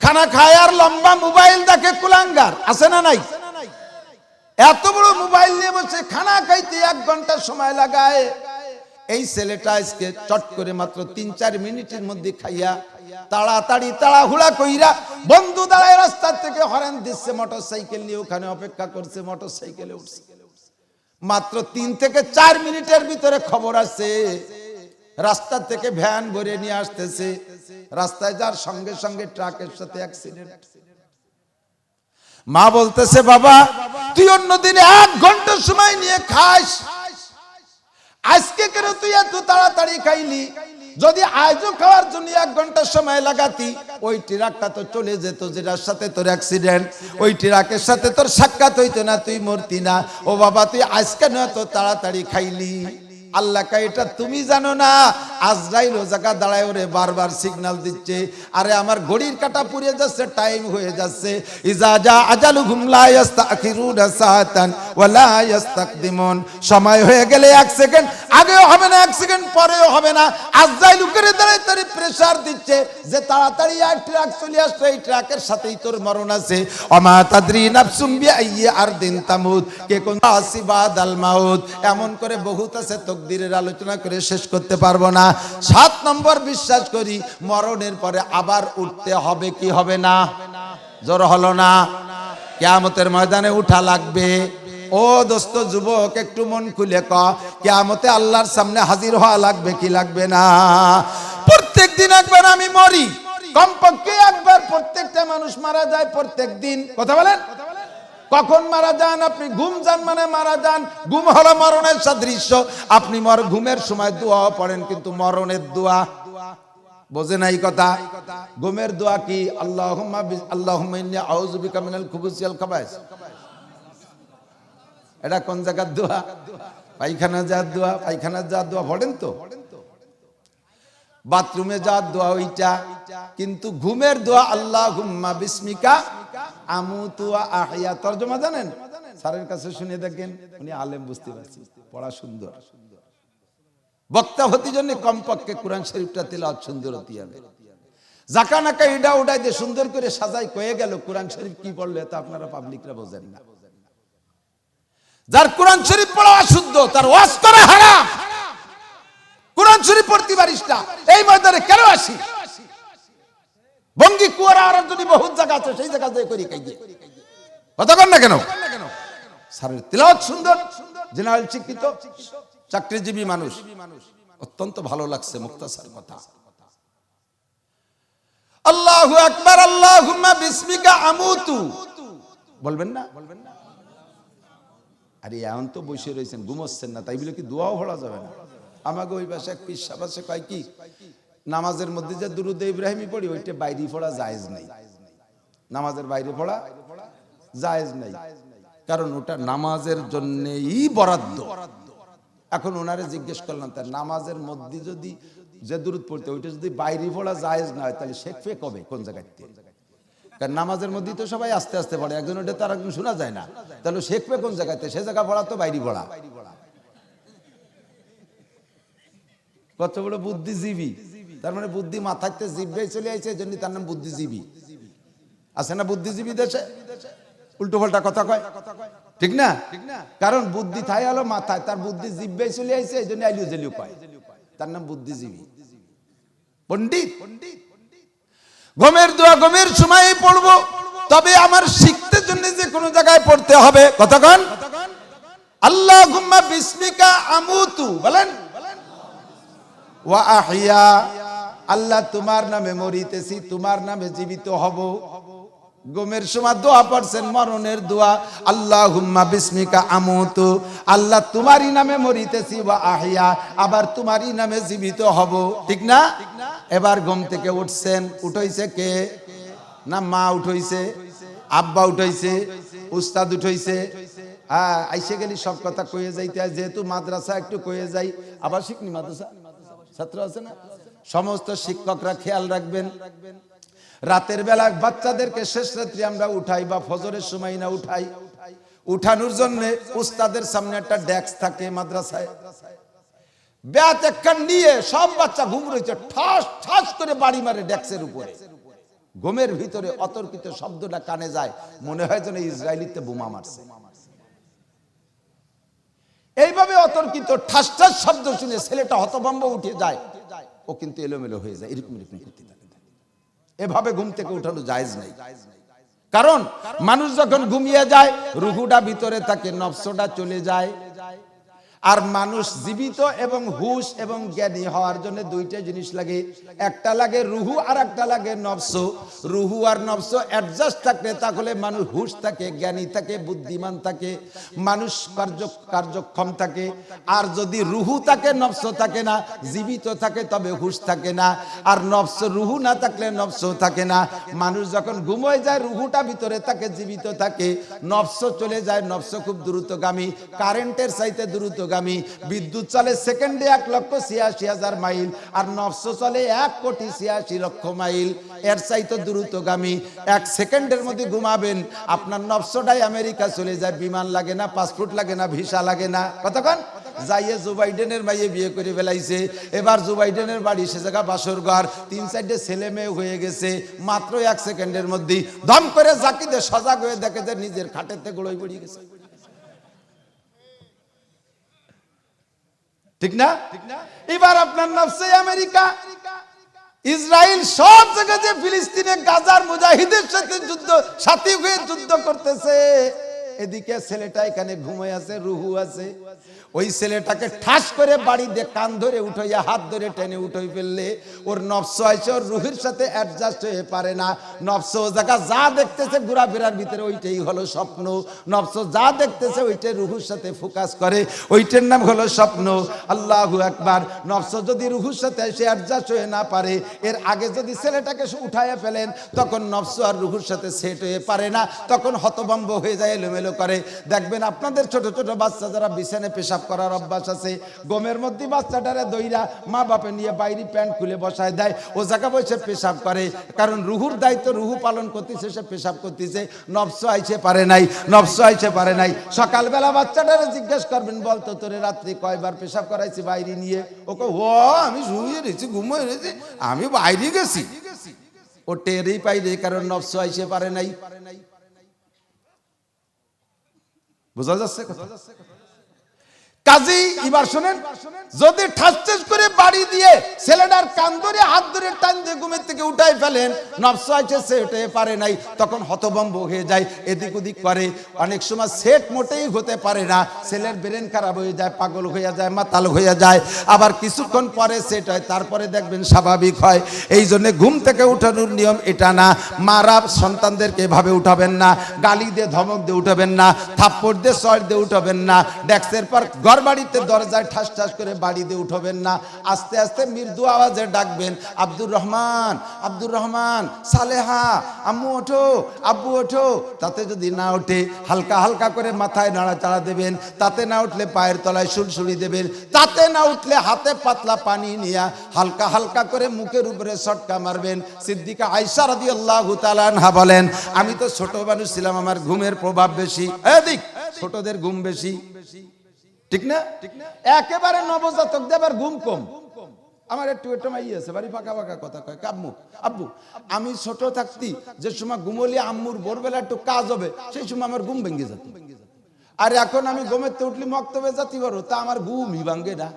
খানা খায় আর লম্বা মোবাইল দেখে কুলাঙ্গার, আছে না নাই? এত বড় মোবাইল নিয়ে বসে খানা খাইতে 1 ঘন্টা সময় লাগায়। এই ছেলেটা আজকে চট করে মাত্র 3-4 মিনিটের মধ্যে খাইয়া তাড়াতাড়ি তাড়াহুড়া কইরা বন্ধু দাঁড়ায় রাস্তা থেকে হরেন দিচ্ছে, মোটরসাইকেল নিয়ে ওখানে অপেক্ষা করছে, মোটরসাইকেলে উঠছে। মাত্র 3 থেকে 4 মিনিটের ভিতরে খবর আছে রাস্তা থেকে ভ্যান ভরে নিয়ে আসতেছে। রাস্তায় যার সঙ্গে সঙ্গে ট্রাকের সাথে অ্যাক্সিডেন্ট। মা বলতেছে, বাবা তুই অন্য দিনে 1 ঘন্টা সময় নিয়ে খাস, আজকে কেন তুই এত তাড়াতাড়ি খাইলি? যদি আজও খাওয়ার জন্য 1 ঘন্টা সময় লাগাতি, ওই ট্রাকটা তো চলে যেত যেটার সাথে তোর অ্যাক্সিডেন্ট, ওই ট্রাকের সাথে তোর সাক্ষাৎ হইতো না, তুই মরতি না। ও বাবা তুই আজকে না এত তাড়াতাড়ি খাইলি? আল্লাহ কা এটা তুমি জানো না? আজরাইল ও জায়গা দাঁড়ায় ওরে বারবার সিগন্যাল দিচ্ছে, আরে আমার ঘড়ির কাঁটা পুড়ে যাচ্ছে, টাইম হয়ে যাচ্ছে। ইজা জা আজালুহুম লা ইস্তাখিরুনা সাআতান ওয়া লা ইস্তাকদিমুন। সময় হয়ে গেলে 1 সেকেন্ড আগেও হবে না, 1 সেকেন্ড পরেও হবে না। আজরাইল করে দাঁড়ায় তার প্রেসার দিচ্ছে যে তাড়াতাড়ি আর ট্রাক চলে আসছে, এই ট্রাকের সাথেই তোর মরণ আছে। ওমা তাদরি নাফসুম বিআইয়ি আরদিন তামুত, কে কোন আসিবাদাল মাউত। এমন করে বহুত আছে, তকদিরের আলোচনা করে শেষ করতে পারবো না। 7 নম্বর বিশ্বাস করি মরণের পরে আবার উঠতে হবে কি হবে না? জোর হলো না? কিয়ামতের ময়দানে উঠা লাগবে। ও দোস্ত যুবক একটু মন খুলে ক, কিয়ামতে আল্লাহর সামনে হাজির হওয়া লাগবে কি লাগবে না? প্রত্যেক দিন একবার আমি মরি, কমপক্ষে একবার প্রত্যেকটা মানুষ মারা যায় প্রত্যেক দিন। কথা বলেন, কখন মারা যান? আপনি ঘুম যান মানে মারা যান। ঘুম হলো মরণের সাদৃশ্য। আপনি ঘুমের সময় দোয়া পড়েন, কিন্তু মরণের দোয়া বোঝে নাই কথা। ঘুমের দোয়া কি? আল্লাহুম্মা ইন্নী আউযু বিকা মিনাল খুবুসি ওয়াল খাবায়েস। এটা কোন জায়গার দোয়া? পায়খানা যাওয়ার দোয়া। পায়খানা যাওয়ার দোয়া পড়েন তো, বাথরুমে যাওয়ার দোয়া ওইটা। কিন্তু ঘুমের দোয়া আল্লাহুম্মা বিসমিকা আমুতু ওয়া আহইয়া। তরজমা জানেন? স্যারের কাছে শুনে দেখেন, উনি আলেম, বুঝতে পারছেন, পড়া সুন্দর। বক্তা হতে জন্য কমপক্ষে কোরআন শরীফটা তেলাওয়াত সুন্দর হতে হবে। জাকা নাকা ইডা উডাই দিয়ে সুন্দর করে সাজাই কয়ে গেল, কোরআন শরীফ কি পড়লে তা আপনারা পাবলিকরা বোঝেন না। যার কোরআন শরীফ পড়া অশুদ্ধ, তার ওয়াজ করা হারাম। কোরআন শরীফ পড়তে পারিস না, এই ময়দানে কেন আসি? বঙ্গি কুয়ারা আর যদি বহুত জায়গা আছে, সেই জায়গা দিয়ে করি কাই দিয়ে কথা কর না কেন? স্যারের তেলাওয়াত সুন্দর, জেনারেল শিক্ষিত, চাকরিজীবী মানুষ, অত্যন্ত ভালো লাগছে মুক্তাসার কথা। আল্লাহু আকবার। আল্লাহুম্মা বিসমিকা আমুতু বলবেন না? আরে এখন তো বসে রয়েছেন, ঘুমোচ্ছেন না, তাই বলে কি দোয়াও পড়া যাবে না? আমাকে ওই পাশে এক পীর সাহেব আছে, কয় কি নামাজের মধ্যে যে দুরুদ ইব্রাহিমি পড়ি, ওইটা বাইরে পড়া জায়েজ নাই। নামাজের বাইরে পড়া জায়েজ নাই, কারণ ওটা নামাজের জন্যই বরাদ্দ। এখন ওনারে জিজ্ঞেস করলাম, তার নামাজের মধ্যে যদি যে দুরুদ পড়তে, ওইটা যদি বাইরে পড়া জায়েজ না হয়, তাহলে শেখফে কবে, কোন জায়গাতে? কারণ নামাজের মধ্যে তো সবাই আস্তে আস্তে পড়ে, একজন ওটা তার একজন শোনা যায় না, তাহলে শেখবে কোন জায়গাতে? সে জায়গা পড়া তো বাইরে পড়া। কত বড় বুদ্ধিজীবী! তার মানে বুদ্ধি মাথাতে জিভে চলে আইছে, এই জন্য তার নাম বুদ্ধিজীবী। আছে না বুদ্ধিজীবী দেশে? উল্টো পাল্টা কথা কয়, ঠিক না? কারণ বুদ্ধি থাই হলো মাথায়, তার বুদ্ধি জিভে চলে আইছে, এই জন্য আইলিও জেলিও কয়, তার নাম বুদ্ধিজীবী, পণ্ডিত। ঘুমের দোয়া ঘুমের সময় পড়বো, তবে আমার শিখতে জন্য যে কোনো জায়গায় পড়তে হবে। কথা কন, আল্লাহুম্মা বিসমিকা আমুতু বলেন, ওয়া আহইয়া, আল্লাহ তোমার নামে মরিতেছি, তোমার নামে জীবিত হব। ঘুমের সময় দোয়া পড়ছেন, মরণের দোয়া, আল্লাহুম্মা বিসমিকা আমুতু, আল্লাহ তোমারই নামে মরিতেছি, ওয়া আহইয়া, আবার তোমারই নামে জীবিত হব, ঠিক না? এবার ঘুম থেকে উঠছেন, উঠাইছে কে? না মা উঠাইছে, আব্বা উঠাইছে, উস্তাদ উঠাইছে। হ্যাঁ, আইসে গেলি সব কথা কয়ে যাইতে হয়, যেহেতু মাদ্রাসা একটু কয়ে যাই। আবার শিখনি মাদ্রাসা ছাত্র আছে না, সমস্ত শিক্ষকরা খেয়াল রাখবেন, রাতের বেলা বাচ্চাদেরকে শেষ রাত্রি আমরা উঠাই বা ফজরের সময় না উঠাই, উঠানোর জন্য উস্তাদের সামনে একটা ডেস্ক থাকে মাদ্রাসায়, ব্যাট একটা নিয়ে সব বাচ্চা ঘুম রয়েছে, ঠাস ঠাস করে বাড়ি মারে ডেস্কের উপরে। ঘুমের ভিতরে অতর্কিত শব্দটা কানে যায়, মনে হয় যেন ইসরায়েলিতে বোমা মারছে। এইভাবে অতর্কিত ঠাস ঠাস শব্দ শুনে ছেলেটা হতভম্ব উঠে যায়, ও কিন্তু এলোমেলো হয়ে যায়, এরকম এরকম করতে থাকে। এভাবে ঘুম থেকে উঠানো জায়েজ নাই। কারণ মানুষ যখন ঘুমিয়ে যায় রুহুটা ভিতরে থাকে, নফসটা চলে যায়। আর মানুষ জীবিত এবং হুশ এবং জ্ঞানী হওয়ার জন্য দুইটা জিনিস লাগে, একটা লাগে রুহু আর একটা লাগে নফস। রুহু আর নফস অ্যাডজাস্ট থাকলে তাহলে মানুষ হুশ থাকে, জ্ঞানী থাকে, বুদ্ধিমান থাকে, মানুষ কার্যক্ষম থাকে। আর যদি রুহু থাকে নফস থাকে না, জীবিত থাকে তবে হুশ থাকে না। আর নফস রুহু না থাকলে নফস থাকে না। মানুষ যখন ঘুমোয় যায় রুহুটা ভিতরে থাকে, জীবিত থাকে, নফস চলে যায়। নফস খুব দ্রুতগামী, কারেন্টের চাইতে দ্রুতগামী। বিদ্যুৎ চলে সেকেন্ডে 1,86,000 মাইল, আর নফস চলে 1,86,00,000 মাইল, এর চাইতে দ্রুতগামী। 1 সেকেন্ডের মধ্যে ঘুমাবেন, আপনার নফসটাই আমেরিকা চলে যায়। বিমান লাগে না, পাসপোর্ট লাগে না, ভিসা লাগে না। কতক্ষণ যাইয়ে জো বাইডেনের মাইয়ে বিয়ে করে ফেলাইছে। এবার জো বাইডেনের বাড়ি সে জায়গা বাসর ঘর, 3-4টে ছেলে মেয়ে হয়ে গেছে। মাত্র 1 সেকেন্ডের মধ্যে ধম করে জাকিতে সজাগ হয়ে দেখে যে নিজের খাটেতে গোড়ায় পড়ে গেছে। ঠিক না? এবার আপনার নফসে আমেরিকা, ইসরায়েল সব জায়গায় যে ফিলিস্তিনে গাজার মুজাহিদের সাথে সাথী হয়ে যুদ্ধ করতেছে, এদিকে ছেলেটা এখানে ঘুমায় আছে, রুহু আছে। ওই ছেলেটাকে ঠাস করে বাড়ি দিয়ে কান ধরে উঠাইয়া হাত ধরে টেনে উঠাই ফেললে ওর নফস আছে ওর রুহের সাথে অ্যাডজাস্ট হয়ে পারে না। নফস ও জায়গা যা দেখতেছে ঘোরাফেরার ভিতরে ওইটাই হলো স্বপ্ন। নফস যা দেখতেছে ওইটাই রুহুর সাথে ফোকাস করে, ওইটার নাম হলো স্বপ্ন। আল্লাহু আকবার। নফস যদি রুহুর সাথে এসে অ্যাডজাস্ট হয়ে না পারে, এর আগে যদি ছেলেটাকে উঠাইয়া ফেলেন, তখন নফস আর রুহুর সাথে সেট হয়ে পারে না, তখন হতভম্ব হয়ে যায়, এলোমেলো করে। দেখবেন আপনাদের ছোট ছোট বাচ্চা যারা বিছানায় পেশাব করার অভ্যাস আছে, গমের মধ্যে বাচ্চাটারে দইরা মা বাপে নিয়ে বাইরে প্যান্ট খুলে বসায় দেয়, ও জায়গা বসে পেশাব করে। কারণ রুহুর দায়িত্ব রুহু পালন করতেছে, সে পেশাব করতেছে, নফস আইছে পারে নাই, নফস আইছে পারে নাই। সকালবেলা বাচ্চাটারে জিজ্ঞেস করবেন, বলতো তোরে রাত্রি কয়বার পেশাব করাইছি বাইরে নিয়ে? ওকে ও আমি শুয়ে রয়েছি, ঘুমিয়ে রয়েছি, আমি বাইরে গেছি। ও টেরই পাইরে, কারণ নফস আইছে পারে নাই। বোঝা যাচ্ছে কথা? কাজী এবার শুনেন, যদি ঠাস ঠাস করে বাড়ি দিয়ে ছেলেটার কান ধরে হাত ধরে টান দিয়ে ঘুমের থেকে উঠাই ফেলেন, নফস আছে সেট হয়ে পারে নাই, তখন হতভম্ব হয়ে যায়, এদিক ওদিক করে। অনেক সময় সেট মোটেই হতে পারে না, ছেলের ব্রেন খারাপ হয়ে যায়, পাগল হয়ে যায়, মাতাল হয়ে যায়। আবার কিছুক্ষণ পরে সেট হয়, তারপরে দেখবেন স্বাভাবিক হয়। এই জন্য ঘুম থেকে উঠানোর নিয়ম এটা না। মারা সন্তানদেরকে এভাবে উঠাবেন না, গালি দিয়ে ধমক দিয়ে উঠাবেন না, থাপ্পড় দিয়ে চড় দিয়ে উঠাবেন না, ডেস্কের পর ঘর বাড়িতে দরজায় ঠাস ঠাস করে বাড়ি দিয়ে উঠবেন না। আস্তে আস্তে মৃদু আওয়াজে ডাকবেন, আব্দুর রহমান, আব্দুর রহমান, সালেহা, আম্মু ওঠো, আব্বু ওঠো। তাতে যদি না ওঠে হালকা হালকা করে মাথায় নাড়াচাড়া দেবেন, তাতে না উঠলে পায়ের তলায় সুলসুলি দেবেন, তাতে না উঠলে হাতে পাতলা পানি নিয়ে হালকা হালকা করে মুখের উপরে সটকা মারবেন। সিদ্দিকা আয়েশা রাদিয়াল্লাহু তাআলা আনহা বলেন, আমি তো ছোট মানুষ ছিলাম, আমার ঘুমের প্রভাব বেশি। এদিক ছোটদের ঘুম বেশি, ঠিক না? একেবারে নবজাতকদের আবার ঘুম কম। আমার একটু মাই আছে, বাড়ি ফাঁকা ফাঁকা কথা কয়, আম্মু আব্বু আমি ছোট থাকতি যে সময় ঘুমলি আম্মুর ভোরবেলা একটু কাজ হবে, সেই সময় আমার ঘুম ভেঙে যেত। আর এখন আমি ঘুমেতে উঠলি মক্তবে যাতে পারো, তা আমার ঘুমই ভাঙ্গে না।